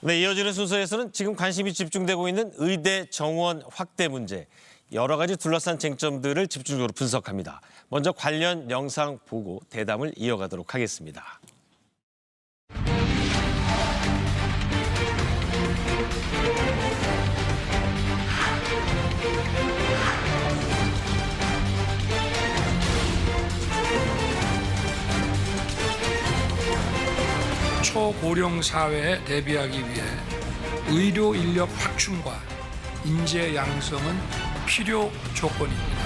네, 이어지는 순서에서는 지금 관심이 집중되고 있는 의대 정원 확대 문제, 여러 가지 둘러싼 쟁점들을 집중적으로 분석합니다. 먼저 관련 영상 보고 대담을 이어가도록 하겠습니다. 초고령 사회에 대비하기 위해 의료 인력 확충과 인재 양성은 필요 조건입니다.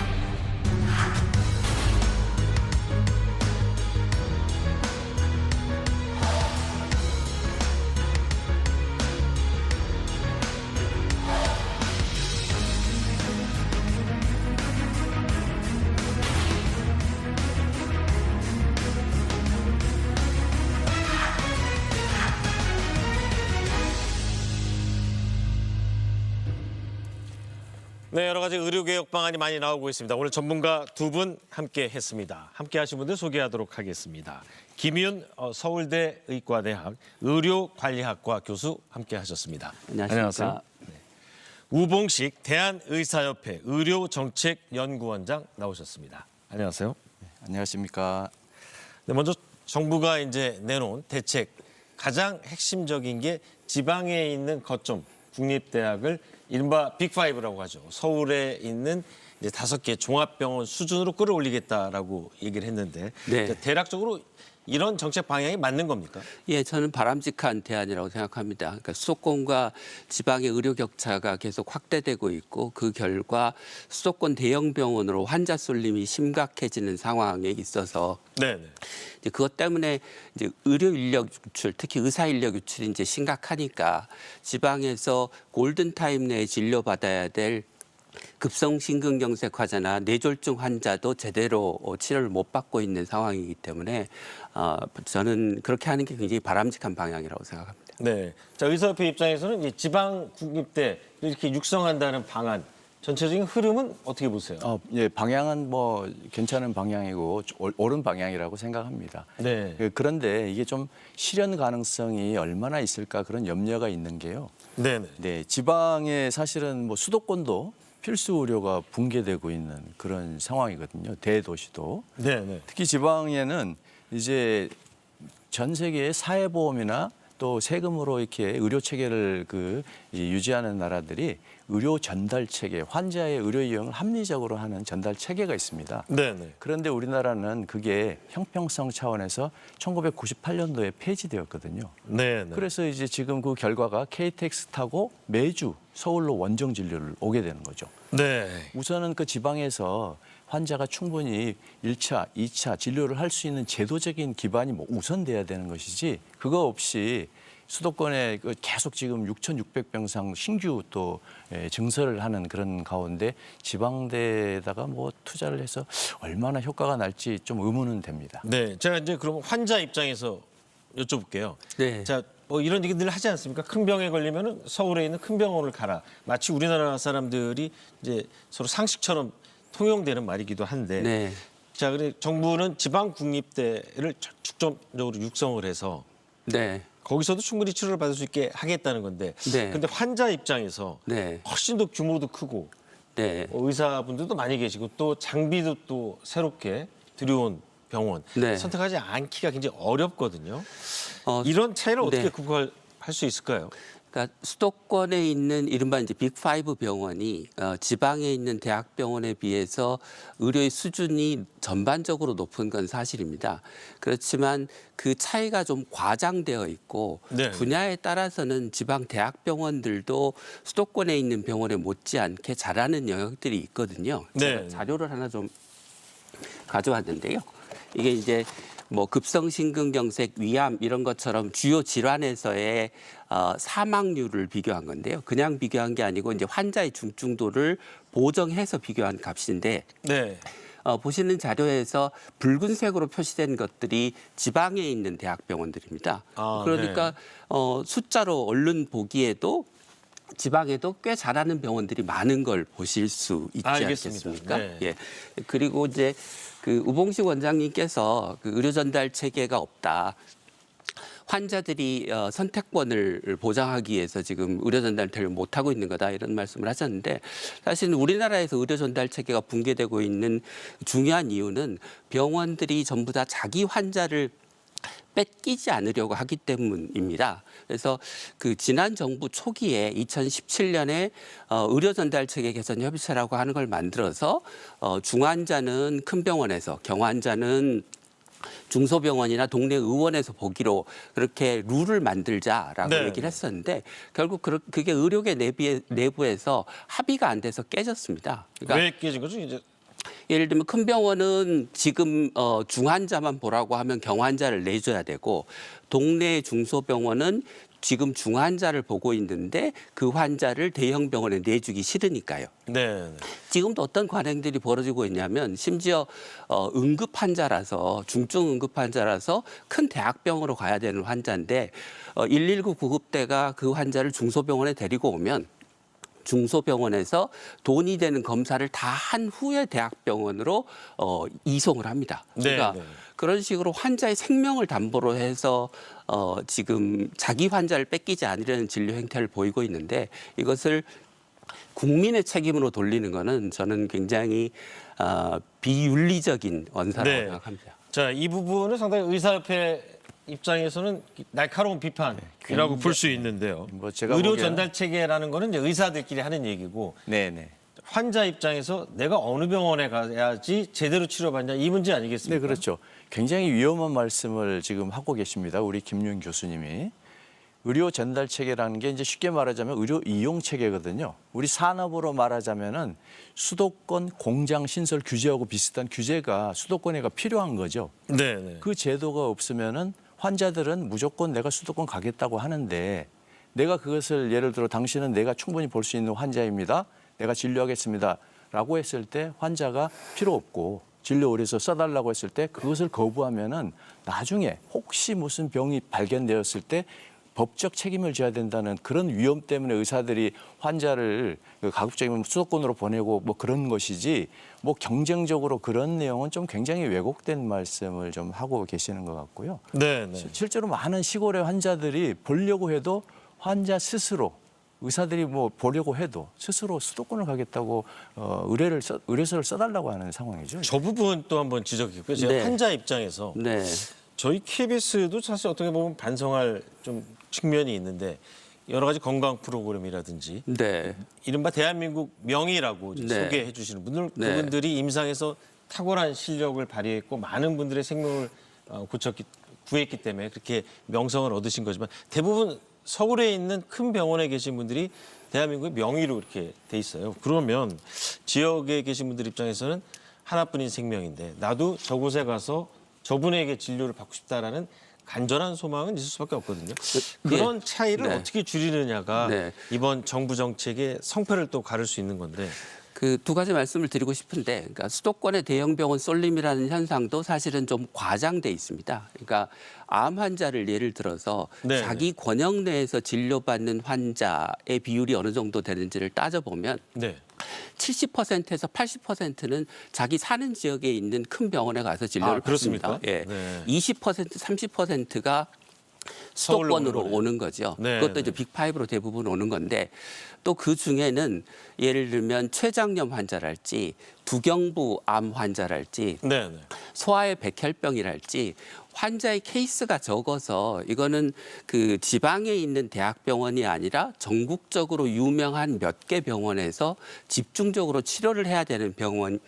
네, 여러 가지 의료개혁 방안이 많이 나오고 있습니다. 오늘 전문가 두 분 함께 했습니다. 함께 하신 분들 소개하도록 하겠습니다. 김희윤 서울대 의과대학 의료관리학과 교수 함께 하셨습니다. 안녕하십니까. 네. 우봉식 대한의사협회 의료정책연구원장 나오셨습니다. 안녕하세요. 네, 안녕하십니까. 네, 먼저 정부가 이제 내놓은 대책 가장 핵심적인 게 지방에 있는 거점 국립대학을 이른바 빅5라고 하죠. 서울에 있는 이제 5개 종합병원 수준으로 끌어올리겠다라고 얘기를 했는데 네. 대략적으로 이런 정책 방향이 맞는 겁니까? 예, 저는 바람직한 대안이라고 생각합니다. 그러니까 수도권과 지방의 의료 격차가 계속 확대되고 있고 그 결과 수도권 대형 병원으로 환자 쏠림이 심각해지는 상황에 있어서 네. 이제 그것 때문에 이제 의료 인력 유출, 특히 의사 인력 유출이 이제 심각하니까 지방에서 골든 타임 내에 진료받아야 될 급성 심근경색 환자나 뇌졸중 환자도 제대로 치료를 못 받고 있는 상황이기 때문에 저는 그렇게 하는 게 굉장히 바람직한 방향이라고 생각합니다. 네. 자, 의사협회 입장에서는 이 지방 국립대 이렇게 육성한다는 방안 전체적인 흐름은 어떻게 보세요? 예, 방향은 뭐 괜찮은 방향이고 옳은 방향이라고 생각합니다. 네. 그런데 이게 좀 실현 가능성이 얼마나 있을까 그런 염려가 있는 게요. 네. 네, 지방에 사실은 뭐 수도권도 필수 의료가 붕괴되고 있는 그런 상황이거든요. 대도시도. 네. 특히 지방에는 이제 전 세계의 사회보험이나 또 세금으로 이렇게 의료 체계를 유지하는 나라들이 의료 전달 체계, 환자의 의료 이용을 합리적으로 하는 전달 체계가 있습니다. 네. 그런데 우리나라는 그게 형평성 차원에서 1998년도에 폐지되었거든요. 네. 그래서 이제 지금 그 결과가 KTX 타고 매주 서울로 원정 진료를 오게 되는 거죠. 네. 우선은 그 지방에서 환자가 충분히 1차, 2차 진료를 할 수 있는 제도적인 기반이 뭐 우선돼야 되는 것이지 그거 없이 수도권에 계속 지금 6,600병상 신규 또 증설을 하는 그런 가운데 지방대에다가 뭐 투자를 해서 얼마나 효과가 날지 좀 의문은 됩니다. 네. 제가 이제 그럼 환자 입장에서 여쭤볼게요. 네. 자, 뭐 이런 얘기 늘 하지 않습니까? 큰 병에 걸리면은 서울에 있는 큰 병원을 가라. 마치 우리나라 사람들이 이제 서로 상식처럼 통용되는 말이기도 한데. 네. 자, 그래 정부는 지방 국립대를 중점적으로 육성을 해서 네. 거기서도 충분히 치료를 받을 수 있게 하겠다는 건데. 네. 근데 환자 입장에서 네. 훨씬 더 규모도 크고 네. 의사분들도 많이 계시고 또 장비도 또 새롭게 들여온 병원 네. 선택하지 않기가 굉장히 어렵거든요. 어, 이런 차이를 어떻게 네. 극복할 수 있을까요? 그러니까 수도권에 있는 이른바 이제 빅5 병원이 지방에 있는 대학병원에 비해서 의료의 수준이 전반적으로 높은 건 사실입니다. 그렇지만 그 차이가 좀 과장되어 있고 네. 분야에 따라서는 지방 대학병원들도 수도권에 있는 병원에 못지않게 잘하는 영역들이 있거든요. 네. 제가 자료를 하나 좀 가져왔는데요. 이게 이제 뭐 급성심근경색, 위암 이런 것처럼 주요 질환에서의 사망률을 비교한 건데요. 그냥 비교한 게 아니고 이제 환자의 중증도를 보정해서 비교한 값인데 네. 보시는 자료에서 붉은색으로 표시된 것들이 지방에 있는 대학병원들입니다. 아, 그러니까 숫자로 얼른 보기에도 지방에도 꽤 잘하는 병원들이 많은 걸 보실 수 있지 알겠습니다. 않겠습니까? 네. 예. 그리고 이제 그 우봉식 원장님께서 그 의료 전달 체계가 없다. 환자들이 선택권을 보장하기 위해서 지금 의료 전달체를 못 하고 있는 거다 이런 말씀을 하셨는데 사실은 우리나라에서 의료 전달 체계가 붕괴되고 있는 중요한 이유는 병원들이 전부 다 자기 환자를 뺏기지 않으려고 하기 때문입니다. 그래서 그 지난 정부 초기에 2017년에 의료 전달 체계 개선 협의체라고 하는 걸 만들어서 중환자는 큰 병원에서, 경환자는 중소병원이나 동네 의원에서 보기로 그렇게 룰을 만들자라고 네. 얘기를 했었는데 결국 그게 의료계 내부에서 합의가 안 돼서 깨졌습니다. 그러니까 왜 깨진 거죠? 이제 예를 들면 큰 병원은 지금 중환자만 보라고 하면 경환자를 내줘야 되고 동네 중소병원은 지금 중환자를 보고 있는데 그 환자를 대형 병원에 내주기 싫으니까요. 네. 지금도 어떤 관행들이 벌어지고 있냐면 심지어 응급 환자라서 중증 응급 환자라서 큰 대학병원으로 가야 되는 환자인데 119 구급대가 그 환자를 중소병원에 데리고 오면 중소병원에서 돈이 되는 검사를 다 한 후에 대학병원으로 이송을 합니다. 그러니까 네. 그런 식으로 환자의 생명을 담보로 해서 지금 자기 환자를 뺏기지 않으려는 진료 행태를 보이고 있는데 이것을 국민의 책임으로 돌리는 거는 저는 굉장히 비윤리적인 언사라고 네. 생각합니다. 자, 이 부분은 상당히 의사협회 입장에서는 날카로운 비판이라고 볼 수 있는데요. 뭐 제가 의료 보기에는- 전달 체계라는 거는 이제 의사들끼리 하는 얘기고 네네. 환자 입장에서 내가 어느 병원에 가야지 제대로 치료받냐 이 문제 네, 아니겠습니까? 그렇죠. 굉장히 위험한 말씀을 지금 하고 계십니다. 우리 김윤 교수님이. 의료 전달 체계라는 게 이제 쉽게 말하자면 의료 이용 체계거든요. 우리 산업으로 말하자면은 수도권 공장 신설 규제하고 비슷한 규제가 수도권에가 필요한 거죠. 네. 그 제도가 없으면은 환자들은 무조건 내가 수도권 가겠다고 하는데 내가 그것을 예를 들어 당신은 내가 충분히 볼 수 있는 환자입니다. 내가 진료하겠습니다. 라고 했을 때 환자가 필요 없고 진료 의뢰서 써달라고 했을 때 그것을 거부하면은 나중에 혹시 무슨 병이 발견되었을 때 법적 책임을 져야 된다는 그런 위험 때문에 의사들이 환자를 가급적이면 수도권으로 보내고 뭐 그런 것이지 뭐 경쟁적으로 그런 내용은 좀 굉장히 왜곡된 말씀을 좀 하고 계시는 것 같고요. 네. 실제로 많은 시골의 환자들이 보려고 해도 환자 스스로 의사들이 뭐 보려고 해도 스스로 수도권을 가겠다고 의뢰서를 써달라고 하는 상황이죠. 저 부분 또 한번 지적했고요. 제가 네. 환자 입장에서 네. 저희 KBS도 사실 어떻게 보면 반성할 좀 측면이 있는데 여러 가지 건강 프로그램이라든지 네. 이른바 대한민국 명의라고 이제 네. 소개해 주시는 분들 네. 그분들이 임상에서 탁월한 실력을 발휘했고 많은 분들의 생명을 구했기 때문에 그렇게 명성을 얻으신 거지만 대부분 서울에 있는 큰 병원에 계신 분들이 대한민국의 명의로 이렇게 돼 있어요. 그러면 지역에 계신 분들 입장에서는 하나뿐인 생명인데 나도 저곳에 가서 저분에게 진료를 받고 싶다라는 간절한 소망은 있을 수밖에 없거든요. 그런 차이를 네. 어떻게 줄이느냐가 네. 이번 정부 정책의 성패를 또 가를 수 있는 건데. 그 두 가지 말씀을 드리고 싶은데, 그러니까 수도권의 대형 병원 쏠림이라는 현상도 사실은 좀 과장돼 있습니다. 그러니까 암 환자를 예를 들어서 네. 자기 권역 내에서 진료받는 환자의 비율이 어느 정도 되는지를 따져보면 네. 70%에서 80%는 자기 사는 지역에 있는 큰 병원에 가서 진료를 그렇습니까? 받습니다. 예. 네. 20%, 30%가 서울로 수도권으로 오는 거네요. 오는 거죠. 네, 그것도 네. 이제 빅5로 대부분 오는 건데 또 그 중에는 예를 들면 췌장염 환자랄지 두경부 암 환자랄지 네. 소아의 백혈병이랄지 환자의 케이스가 적어서 이거는 그 지방에 있는 대학병원이 아니라 전국적으로 유명한 몇 개 병원에서 집중적으로 치료를 해야 되는 병인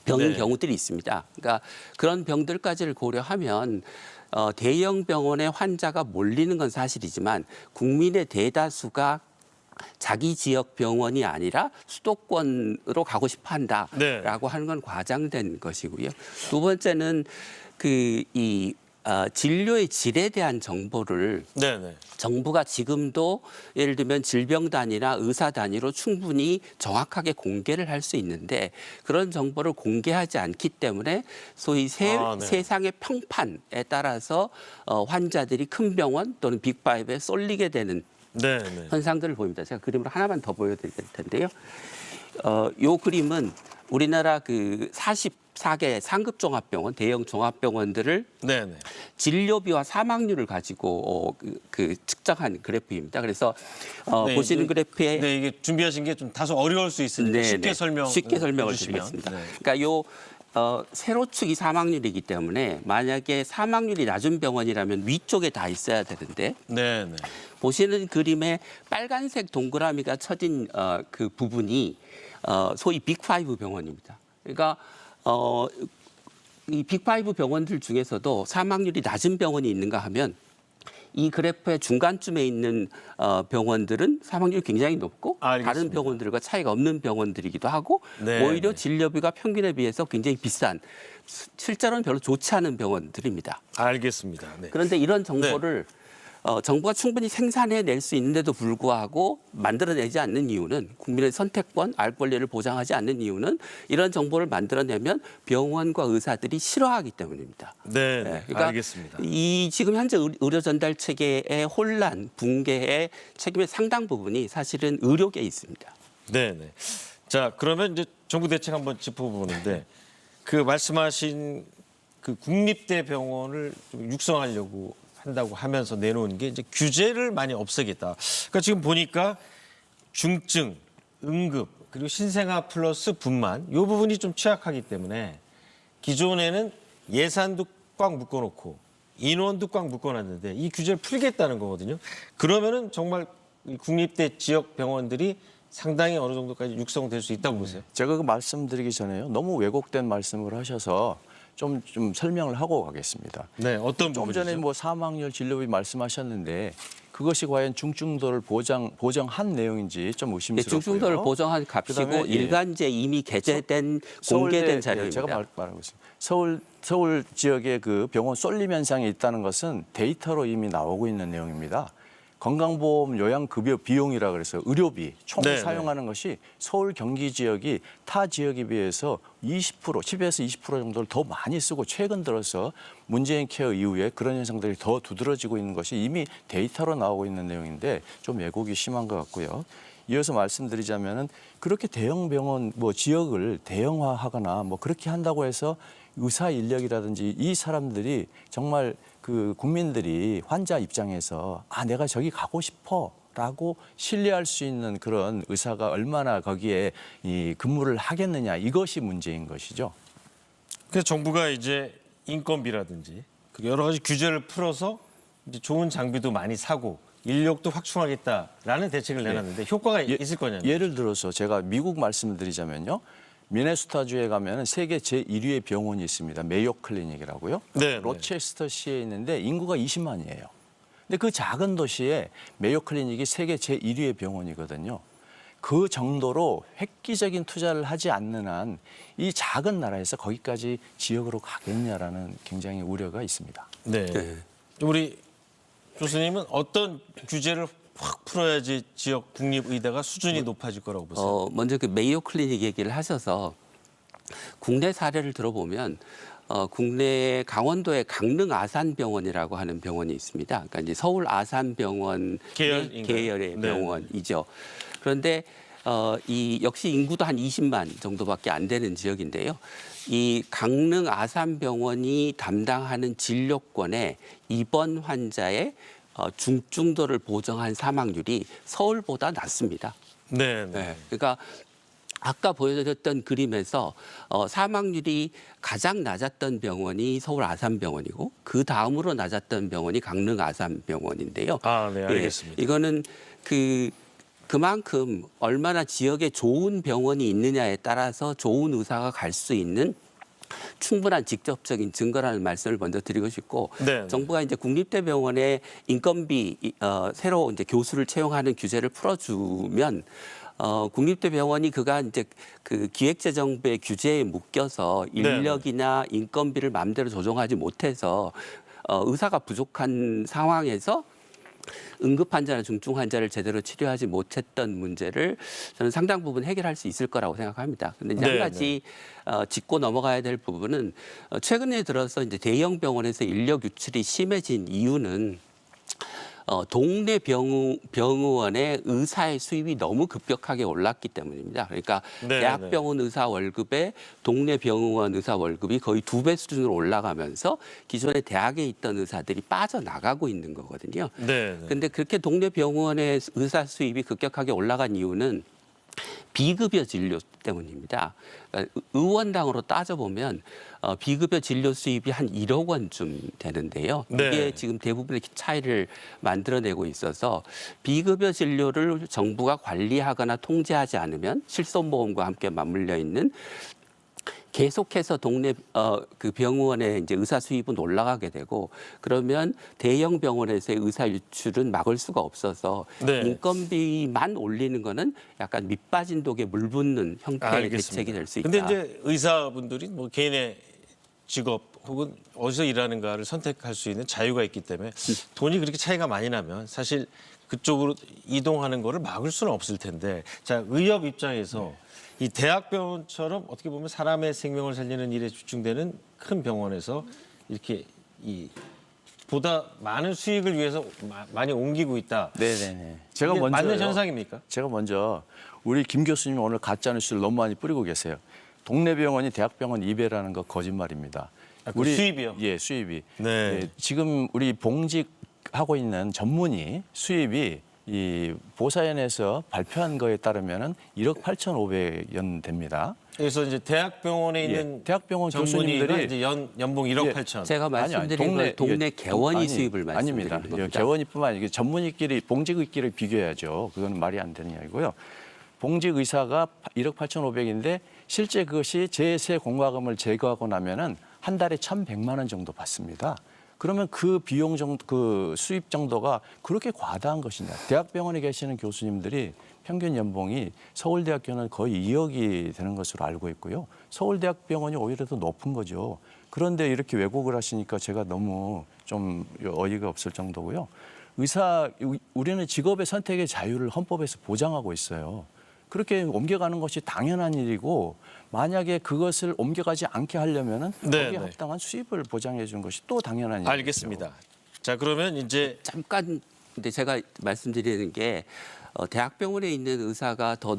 네. 경우들이 있습니다. 그러니까 그런 병들까지를 고려하면 대형 병원에 환자가 몰리는 건 사실이지만 국민의 대다수가 자기 지역 병원이 아니라 수도권으로 가고 싶어 한다라고 네. 하는 건 과장된 것이고요. 두 번째는 진료의 질에 대한 정보를 네. 정부가 지금도 예를 들면 질병 단위나 의사 단위로 충분히 정확하게 공개를 할 수 있는데 그런 정보를 공개하지 않기 때문에 소위 네. 세상의 평판에 따라서 환자들이 큰 병원 또는 빅5에 쏠리게 되는 네. 현상들을 보입니다. 제가 그림을 하나만 더 보여드릴 텐데요. 이 그림은 우리나라 그 44개 상급 종합병원, 대형 종합병원들을 네네. 진료비와 사망률을 가지고 그 측정한 그래프입니다. 그래서 네, 보시는 그래프에 네, 이게 준비하신 게 좀 다소 어려울 수 있으니까 네, 쉽게 네. 설명을 쉽게 설명을 해주시면. 드리겠습니다. 네. 그러니까 요 세로축이 사망률이기 때문에 만약에 사망률이 낮은 병원이라면 위쪽에 다 있어야 되는데 네네. 보시는 그림에 빨간색 동그라미가 쳐진 그 부분이 소위 빅5 병원입니다. 그러니까 이 빅5 병원들 중에서도 사망률이 낮은 병원이 있는가 하면 이 그래프의 중간쯤에 있는 병원들은 사망률이 굉장히 높고 알겠습니다. 다른 병원들과 차이가 없는 병원들이기도 하고 네, 오히려 네. 진료비가 평균에 비해서 굉장히 비싼 실제로는 별로 좋지 않은 병원들입니다. 알겠습니다. 네. 그런데 이런 정보를 정부가 충분히 생산해낼 수 있는데도 불구하고 만들어내지 않는 이유는 국민의 선택권, 알 권리를 보장하지 않는 이유는 이런 정보를 만들어내면 병원과 의사들이 싫어하기 때문입니다. 네, 네, 그러니까 알겠습니다. 이 지금 현재 의료 전달 체계의 혼란, 붕괴의 책임의 상당 부분이 사실은 의료계에 있습니다. 네네. 자, 그러면 이제 정부 대책 한번 짚어보는데 그 말씀하신 그 국립대 병원을 좀 육성하려고 한다고 하면서 내놓은 게 이제 규제를 많이 없애겠다. 그러니까 지금 보니까 중증, 응급 그리고 신생아 플러스 분만 이 부분이 좀 취약하기 때문에 기존에는 예산도 꽉 묶어놓고 인원도 꽉 묶어놨는데 이 규제를 풀겠다는 거거든요. 그러면은 정말 이 국립대 지역 병원들이 상당히 어느 정도까지 육성될 수 있다고 보세요. 제가 그 말씀드리기 전에요. 너무 왜곡된 말씀을 하셔서 좀 설명을 하고 가겠습니다. 네, 어떤 좀 부분이죠? 전에 뭐 사망률 진료비 말씀하셨는데 그것이 과연 중증도를 보정한 내용인지 좀 네, 의심스럽고요. 중증도를 보정한 값이고 그다음에, 예. 일간지에 이미 게재된 서울대, 공개된 네, 자료입니다. 제가 말하고 있습니다. 서울 지역의 그 병원 쏠림 현상이 있다는 것은 데이터로 이미 나오고 있는 내용입니다. 건강보험 요양급여 비용이라 그래서 의료비 총 네, 사용하는 것이 서울 경기 지역이 타 지역에 비해서 20%, 10에서 20% 정도를 더 많이 쓰고 최근 들어서 문재인 케어 이후에 그런 현상들이 더 두드러지고 있는 것이 이미 데이터로 나오고 있는 내용인데 좀 왜곡이 심한 것 같고요. 이어서 말씀드리자면은 그렇게 대형 병원 뭐 지역을 대형화하거나 뭐 그렇게 한다고 해서 의사 인력이라든지 이 사람들이 정말 그 국민들이 환자 입장에서 내가 저기 가고 싶어라고 신뢰할 수 있는 그런 의사가 얼마나 거기에 이 근무를 하겠느냐 이것이 문제인 것이죠. 그래서 정부가 이제 인건비라든지 여러 가지 규제를 풀어서 이제 좋은 장비도 많이 사고 인력도 확충하겠다라는 대책을 내놨는데 효과가 있을 거냐면 예를 들어서 제가 미국 말씀을 드리자면요. 미네소타주에 가면 세계 제1위의 병원이 있습니다. 메이오 클리닉이라고요. 네, 로체스터시에 있는데 인구가 20만이에요. 근데 그 작은 도시에 메이오 클리닉이 세계 제1위의 병원이거든요. 그 정도로 획기적인 투자를 하지 않는 한 이 작은 나라에서 거기까지 지역으로 가겠냐라는 굉장히 우려가 있습니다. 네. 네. 우리 교수님은 어떤 규제를 확 풀어야지 지역 국립의대가 수준이 높아질 거라고 보세요? 먼저 그 메이오 클리닉 얘기를 하셔서 국내 사례를 들어보면 국내 강원도의 강릉 아산병원이라고 하는 병원이 있습니다. 그러니까 이제 서울 아산병원 계열의 네. 병원이죠. 그런데 이 역시 인구도 한 20만 정도밖에 안 되는 지역인데요. 이 강릉 아산병원이 담당하는 진료권의 입원 환자의 중증도를 보정한 사망률이 서울보다 낮습니다. 네. 네. 그러니까 아까 보여드렸던 그림에서 사망률이 가장 낮았던 병원이 서울 아산병원이고 그 다음으로 낮았던 병원이 강릉 아산병원인데요. 네, 알겠습니다. 이거는 그만큼 얼마나 지역에 좋은 병원이 있느냐에 따라서 좋은 의사가 갈 수 있는 충분한 직접적인 증거라는 말씀을 먼저 드리고 싶고 네. 정부가 이제 국립대병원의 인건비 새로 이제 교수를 채용하는 규제를 풀어주면 국립대병원이 그간 이제 그 기획재정부의 규제에 묶여서 인력이나 인건비를 마음대로 조정하지 못해서 의사가 부족한 상황에서 응급 환자나 중증 환자를 제대로 치료하지 못했던 문제를 저는 상당 부분 해결할 수 있을 거라고 생각합니다. 그런데 이제 한 가지 짚고 넘어가야 될 부분은 최근에 들어서 이제 대형 병원에서 인력 유출이 심해진 이유는 동네 병의원의 의사의 수입이 너무 급격하게 올랐기 때문입니다. 그러니까 네네네. 대학병원 의사 월급에 동네 병의원 의사 월급이 거의 2배 수준으로 올라가면서 기존에 대학에 있던 의사들이 빠져나가고 있는 거거든요. 네. 근데 그렇게 동네 병원의 의사 수입이 급격하게 올라간 이유는 비급여 진료 때문입니다. 그러니까 의원당으로 따져보면 비급여 진료 수입이 한 1억 원쯤 되는데요. 네. 이게 지금 대부분의 차이를 만들어내고 있어서 비급여 진료를 정부가 관리하거나 통제하지 않으면 실손보험과 함께 맞물려 있는 계속해서 동네 그 병원의 이제 의사 수입은 올라가게 되고 그러면 대형 병원에서의 의사 유출은 막을 수가 없어서 네. 인건비만 올리는 거는 약간 밑빠진 독에 물 붓는 형태의 알겠습니다. 대책이 될 수 있다. 근데 이제 의사분들이 뭐 개인의 직업 혹은 어디서 일하는가를 선택할 수 있는 자유가 있기 때문에 돈이 그렇게 차이가 많이 나면 사실 그쪽으로 이동하는 거를 막을 수는 없을 텐데 자 의협 입장에서 이 대학병원처럼 어떻게 보면 사람의 생명을 살리는 일에 집중되는 큰 병원에서 이렇게 이 보다 많은 수익을 위해서 많이 옮기고 있다. 네네네. 제가 이게 먼저 맞는 현상입니까? 제가 먼저 우리 김 교수님 오늘 가짜 뉴스를 너무 많이 뿌리고 계세요. 동네 병원이 대학병원 2배라는 거 거짓말입니다. 아, 그 수입이요? 예, 수입이. 네. 예, 지금 우리 봉직하고 있는 전문의 수입이 이 보사연에서 발표한 거에 따르면은 1억 8,500원 됩니다. 그래서 이제 대학병원에 있는 대학병원 전문의가 교수님들이 이제 연봉 1억 예, 8천. 제가 말씀드린 건 동네 개원이 수입을 말씀드리는 아닙니다. 겁니다. 개원이뿐만 아니라 전문의끼리 봉직의끼리 비교해야죠. 그건 말이 안 되는 이야기고요. 봉직 의사가 1억 8,500인데 실제 그것이 제세 공과금을 제거하고 나면은 한 달에 1,100만 원 정도 받습니다. 그러면 그 비용 정도, 그 수입 정도가 그렇게 과다한 것이냐. 대학병원에 계시는 교수님들이 평균 연봉이 서울대학교는 거의 2억이 되는 것으로 알고 있고요. 서울대학병원이 오히려 더 높은 거죠. 그런데 이렇게 왜곡을 하시니까 제가 너무 좀 어이가 없을 정도고요. 우리는 직업의 선택의 자유를 헌법에서 보장하고 있어요. 그렇게 옮겨가는 것이 당연한 일이고 만약에 그것을 옮겨가지 않게 하려면은 네, 거기에 네. 합당한 수입을 보장해 주는 것이 또 당연한 일이죠. 알겠습니다. 자 그러면 이제 잠깐 근데 제가 말씀드리는 게 대학병원에 있는 의사가 더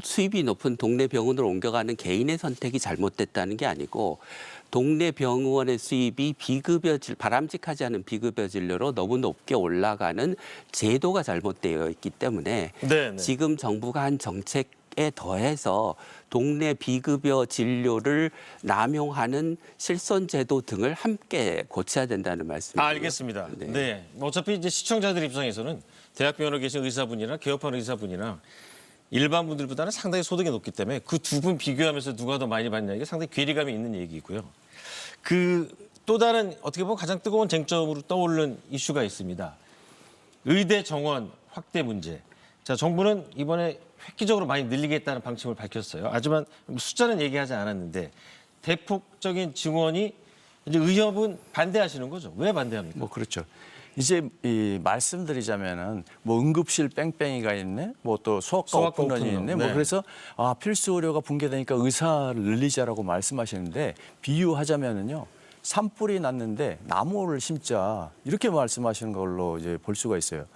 수입이 높은 동네 병원으로 옮겨가는 개인의 선택이 잘못됐다는 게 아니고 동네 병원의 수입이 바람직하지 않은 비급여 진료로 너무 높게 올라가는 제도가 잘못되어 있기 때문에 네네. 지금 정부가 한 정책에 더해서 동네 비급여 진료를 남용하는 실손제도 등을 함께 고쳐야 된다는 말씀입니다. 알겠습니다. 네. 네. 어차피 이제 시청자들 입장에서는 대학병원에 계신 의사분이나 개업하는 의사분이나 일반 분들보다는 상당히 소득이 높기 때문에 그 두 분 비교하면서 누가 더 많이 받냐 이게 상당히 괴리감이 있는 얘기고요. 그 또 다른 어떻게 보면 가장 뜨거운 쟁점으로 떠오르는 이슈가 있습니다. 의대 정원 확대 문제. 자, 정부는 이번에 획기적으로 많이 늘리겠다는 방침을 밝혔어요. 하지만 숫자는 얘기하지 않았는데 대폭적인 증원이 이제 의협은 반대하시는 거죠. 왜 반대합니까? 뭐 그렇죠. 이제 이 말씀드리자면은 뭐 응급실 뺑뺑이가 있네, 뭐 또 소아과 소아과 오픈런이 오픈런. 있네, 뭐 네. 그래서 필수 의료가 붕괴되니까 의사를 늘리자라고 말씀하시는데 비유하자면은요. 산불이 났는데 나무를 심자 이렇게 말씀하시는 걸로 이제 볼 수가 있어요.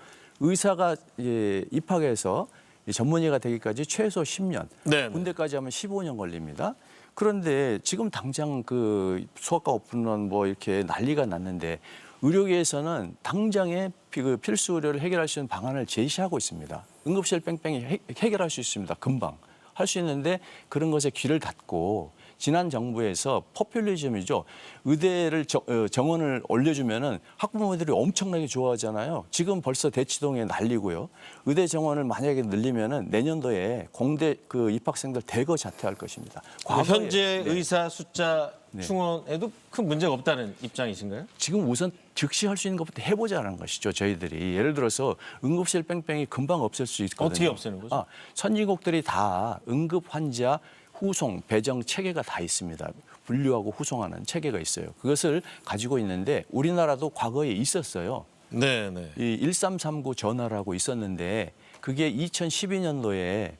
의사가 이제 입학해서 전문의가 되기까지 최소 10년, 네. 군대까지 하면 15년 걸립니다. 그런데 지금 당장 그 소아과 오픈런 뭐 이렇게 난리가 났는데 의료계에서는 당장에 그 필수 의료를 해결할 수 있는 방안을 제시하고 있습니다. 응급실 뺑뺑이 해결할 수 있습니다. 금방 할 수 있는데 그런 것에 귀를 닫고 지난 정부에서 포퓰리즘이죠. 의대를 정원을 올려주면은 학부모들이 엄청나게 좋아하잖아요. 지금 벌써 대치동에 난리고요. 의대 정원을 만약에 늘리면은 내년도에 공대 그 입학생들 대거 자퇴할 것입니다. 과거에, 현재 네. 의사 숫자 충원에도 큰 문제가 없다는 입장이신가요? 지금 우선 즉시 할 수 있는 것부터 해보자는 것이죠. 저희들이 예를 들어서 응급실 뺑뺑이 금방 없앨 수 있거든요. 어떻게 없애는 거죠? 선진국들이 다 응급 환자 후송 배정 체계가 다 있습니다. 분류하고 후송하는 체계가 있어요. 그것을 가지고 있는데 우리나라도 과거에 있었어요. 네, 네. 이 1339 전화라고 있었는데 그게 2012년도에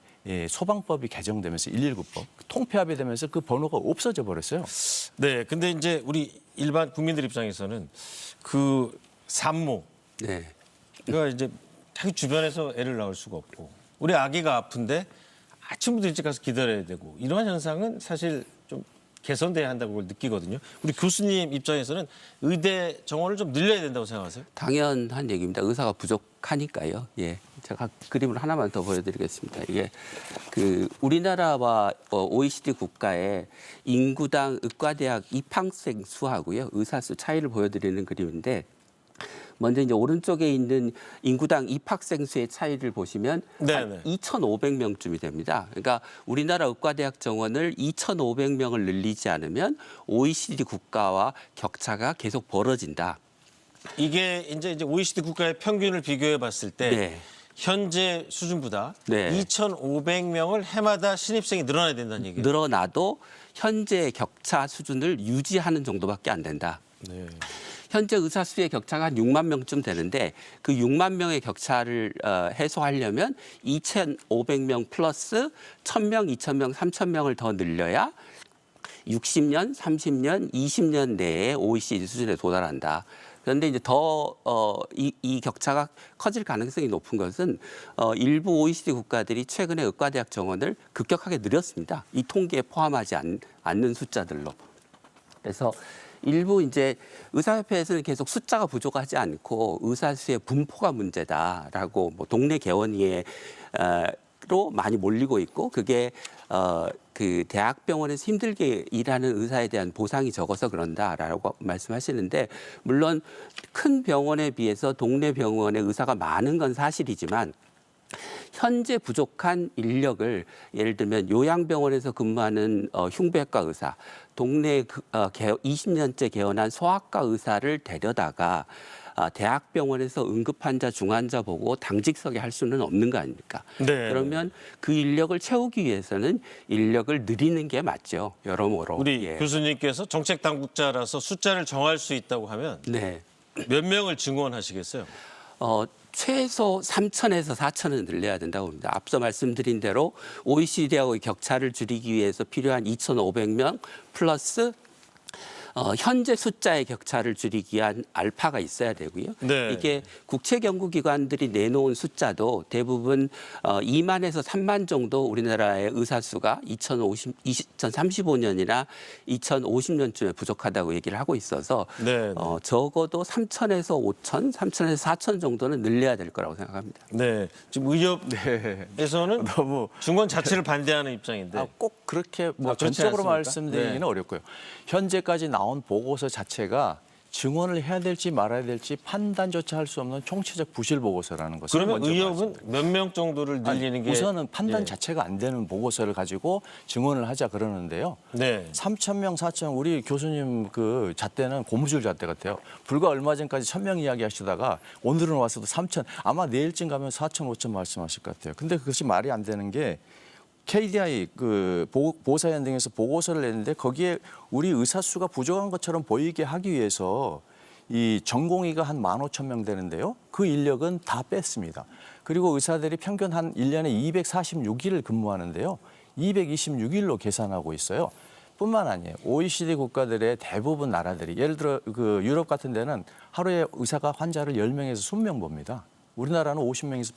소방법이 개정되면서 119법 통폐합이 되면서 그 번호가 없어져 버렸어요. 네, 근데 이제 우리 일반 국민들 입장에서는 그 산모 네. 그러니까 이제 자기 주변에서 애를 낳을 수가 없고 우리 아기가 아픈데 아침부터 일찍 가서 기다려야 되고 이러한 현상은 사실 좀 개선돼야 한다고 느끼거든요. 우리 교수님 입장에서는 의대 정원을 좀 늘려야 된다고 생각하세요? 당연한 얘기입니다. 의사가 부족하니까요. 예, 제가 그림을 하나만 더 보여드리겠습니다. 이게 그 우리나라와 OECD 국가의 인구당 의과대학 입학생 수하고요 의사 수 차이를 보여드리는 그림인데. 먼저 이제 오른쪽에 있는 인구당 입학생 수의 차이를 보시면 한 2,500명쯤이 됩니다. 그러니까 우리나라 의과대학 정원을 2,500명을 늘리지 않으면 OECD 국가와 격차가 계속 벌어진다. 이게 이제 OECD 국가의 평균을 비교해 봤을 때 네. 현재 수준보다 네. 2,500명을 해마다 신입생이 늘어나야 된다는 얘기예요. 늘어나도 현재 격차 수준을 유지하는 정도밖에 안 된다. 현재 의사 수의 격차가 한 6만 명쯤 되는데 그 6만 명의 격차를 해소하려면 2,500명 플러스 1,000명, 2,000명, 3,000명을 더 늘려야 60년, 30년, 20년 내에 OECD 수준에 도달한다. 그런데 이제 이 격차가 커질 가능성이 높은 것은 일부 OECD 국가들이 최근에 의과대학 정원을 급격하게 늘렸습니다. 이 통계에 포함하지 않는 숫자들로. 그래서 일부 이제 의사협회에서는 계속 숫자가 부족하지 않고 의사 수의 분포가 문제다라고 뭐 동네 개원위로 많이 몰리고 있고 그게 그 대학병원에서 힘들게 일하는 의사에 대한 보상이 적어서 그런다라고 말씀하시는데 물론 큰 병원에 비해서 동네 병원에 의사가 많은 건 사실이지만 현재 부족한 인력을 예를 들면 요양병원에서 근무하는 흉부외과 의사, 동네 20년째 개원한 소아과 의사를 데려다가 대학병원에서 응급환자, 중환자 보고 당직서게 할 수는 없는 거 아닙니까? 네. 그러면 그 인력을 채우기 위해서는 인력을 늘리는 게 맞죠. 여러모로. 우리 예. 교수님께서 정책 당국자라서 숫자를 정할 수 있다고 하면 네. 몇 명을 증원하시겠어요? 최소 3,000에서 4,000은 늘려야 된다고 봅니다. 앞서 말씀드린 대로 OECD하고의 격차를 줄이기 위해서 필요한 2,500명 플러스 현재 숫자의 격차를 줄이기 위한 알파가 있어야 되고요. 네. 이게 국책연구기관들이 내놓은 숫자도 대부분 2만에서 3만 정도 우리나라의 의사 수가 2035년이나 2050년쯤에 부족하다고 얘기를 하고 있어서 네. 적어도 3,000에서 5,000, 3,000에서 4,000 정도는 늘려야 될 거라고 생각합니다. 네. 지금 의협에서는 너무 증원 자체를 반대하는 입장인데. 꼭 그렇게 뭐 그렇지 전적으로 않습니까? 말씀드리기는 네. 어렵고요. 현재까지 나온 보고서 자체가 증언을 해야 될지 말아야 될지 판단조차 할 수 없는 총체적 부실 보고서라는 것을 그러면 먼저 의협은 몇 명 정도를 늘리는 게 우선은 판단 예. 자체가 안 되는 보고서를 가지고 증언을 하자 그러는데요. 네. 3,000명, 4,000명 우리 교수님 그 잣대는 고무줄 잣대 같아요. 불과 얼마 전까지 1,000명 이야기하시다가 오늘은 와서도 3,000 아마 내일쯤 가면 4,000, 5,000 말씀하실 것 같아요. 근데 그것이 말이 안 되는 게 KDI 그 보호사연 등에서 보고서를 냈는데 거기에 우리 의사 수가 부족한 것처럼 보이게 하기 위해서 이 전공의가 한 15,000명 되는데요. 그 인력은 다 뺐습니다. 그리고 의사들이 평균 한 1년에 246일을 근무하는데요. 226일로 계산하고 있어요. 뿐만 아니에요. OECD 국가들의 대부분 나라들이 예를 들어 그 유럽 같은 데는 하루에 의사가 환자를 10명에서 20명 봅니다. 우리나라는 50명에서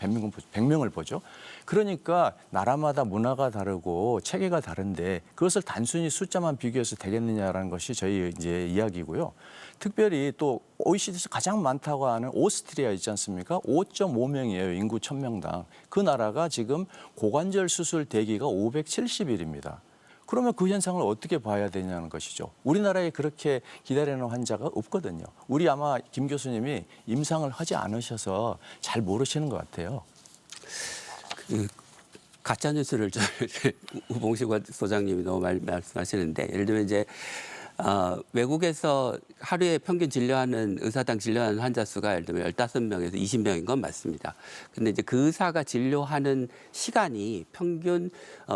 100명을 보죠. 그러니까 나라마다 문화가 다르고 체계가 다른데 그것을 단순히 숫자만 비교해서 되겠느냐라는 것이 저희 이제 이야기고요. 특별히 또 OECD에서 가장 많다고 하는 오스트리아 있지 않습니까? 5.5명이에요. 인구 1,000명당. 그 나라가 지금 고관절 수술 대기가 570일입니다. 그러면 그 현상을 어떻게 봐야 되냐는 것이죠. 우리나라에 그렇게 기다리는 환자가 없거든요. 우리 아마 김 교수님이 임상을 하지 않으셔서 잘 모르시는 것 같아요. 가짜 뉴스를 우봉식 소장님이 너무 말씀하시는데 예를 들면 이제 외국에서 하루에 평균 진료하는 의사당 진료하는 환자 수가 예를 들면 15명에서 20명인 건 맞습니다. 근데 이제 그 의사가 진료하는 시간이 평균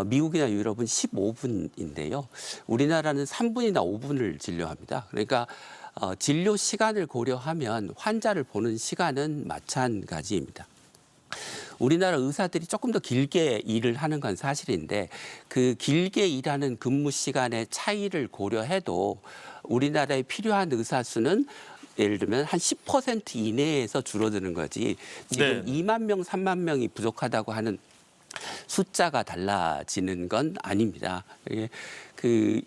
미국이나 유럽은 15분인데요. 우리나라는 3분이나 5분을 진료합니다. 그러니까 진료 시간을 고려하면 환자를 보는 시간은 마찬가지입니다. 우리나라 의사들이 조금 더 길게 일을 하는 건 사실인데 그 길게 일하는 근무 시간의 차이를 고려해도 우리나라에 필요한 의사 수는 5분에서 예를 들면 한 10% 이내에서 줄어드는 거지 지금 네. 2만 명, 3만 명이 부족하다고 하는 숫자가 달라지는 건 아닙니다.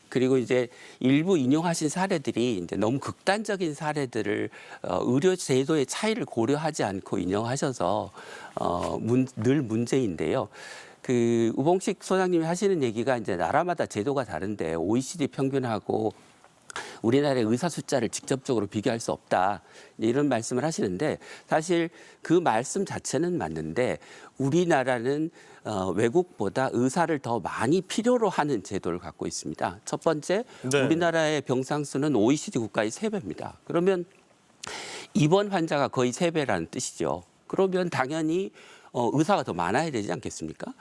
그리고 이제 일부 인용하신 사례들이 이제 너무 극단적인 사례들을 의료 제도의 차이를 고려하지 않고 인용하셔서 늘 문제인데요. 우봉식 소장님이 하시는 얘기가 이제 나라마다 제도가 다른데 OECD 평균하고 우리나라의 의사 숫자를 직접적으로 비교할 수 없다 이런 말씀을 하시는데 사실 그 말씀 자체는 맞는데 우리나라는 외국보다 의사를 더 많이 필요로 하는 제도를 갖고 있습니다. 첫 번째, 네. 우리나라의 병상 수는 OECD 국가의 3배입니다. 그러면 입원 환자가 거의 3배라는 뜻이죠. 그러면 당연히 의사가 더 많아야 되지 않겠습니까?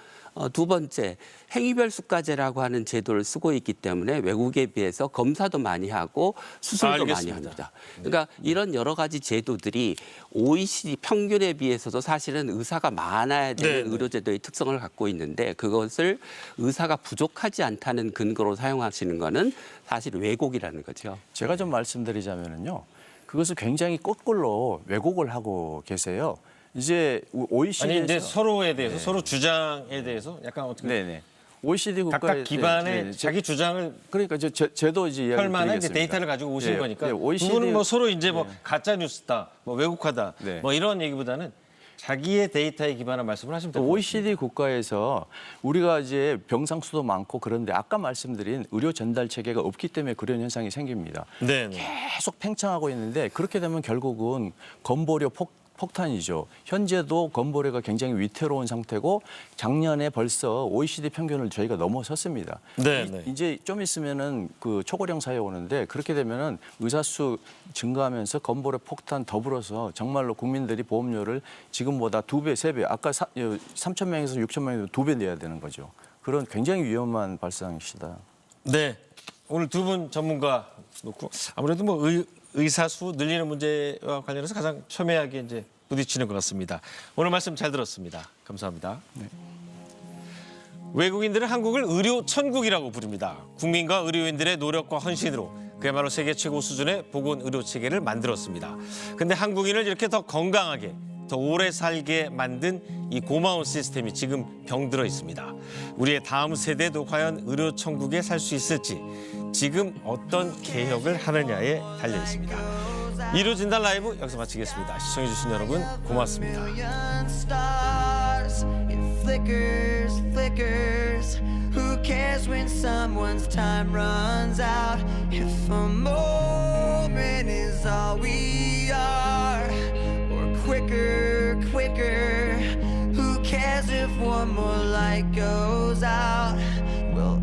두 번째, 행위별 수가제라고 하는 제도를 쓰고 있기 때문에 외국에 비해서 검사도 많이 하고 수술도 많이 합니다. 그러니까 이런 여러 가지 제도들이 OECD 평균에 비해서도 사실은 의사가 많아야 되는 의료제도의 특성을 갖고 있는데 그것을 의사가 부족하지 않다는 근거로 사용하시는 거는 사실 왜곡이라는 거죠. 제가 좀 말씀드리자면요. 그것을 굉장히 거꾸로 왜곡을 하고 계세요. 이제 OECD에서 아니 이제 서로에 대해서 서로 주장에 대해서 약간 어떻게 네네. OECD 국가의 각각 기반의 자기 주장을 그러니까 제도 이제 이야기 펼만한 이제 드리겠습니다. 데이터를 가지고 오신 예, 거니까 예, 두 OECD 분은 뭐 서로 이제 뭐 가짜 뉴스다, 뭐 왜곡하다, 네. 뭐 이런 얘기보다는 자기의 데이터에 기반한 말씀을 하시면 될 것 같습니다. OECD 국가에서 우리가 이제 병상 수도 많고 그런데 아까 말씀드린 의료 전달 체계가 없기 때문에 그런 현상이 생깁니다. 네. 계속 팽창하고 있는데 그렇게 되면 결국은 건보료 폭탄이죠. 현재도 건보료가 굉장히 위태로운 상태고 작년에 벌써 OECD 평균을 저희가 넘어섰습니다. 네. 이제 좀 있으면은 그 초고령 사회 오는데 그렇게 되면은 의사 수 증가하면서 건보료 폭탄 더불어서 정말로 국민들이 보험료를 지금보다 2배, 3배, 아까 3천 명에서 6천 명에서 2배 내야 되는 거죠. 그런 굉장히 위험한 발상이시다. 네. 오늘 두 분 전문가 놓고 아무래도 뭐 의사 수 늘리는 문제와 관련해서 가장 첨예하게 이제 부딪히는 것 같습니다. 오늘 말씀 잘 들었습니다. 감사합니다. 네. 외국인들은 한국을 의료 천국이라고 부릅니다. 국민과 의료인들의 노력과 헌신으로 그야말로 세계 최고 수준의 보건 의료 체계를 만들었습니다. 근데 한국인을 이렇게 더 건강하게 더 오래 살게 만든 이 고마운 시스템이 지금 병들어 있습니다. 우리의 다음 세대도 과연 의료 천국에 살 수 있을지 지금 어떤 개혁을 하느냐에 달려 있습니다. 의료진단 라이브 여기서 마치겠습니다. 시청해주신 여러분 고맙습니다. Who cares when someone's time runs out? If a moment is all we are, or quicker, who cares if one more light goes out? Well,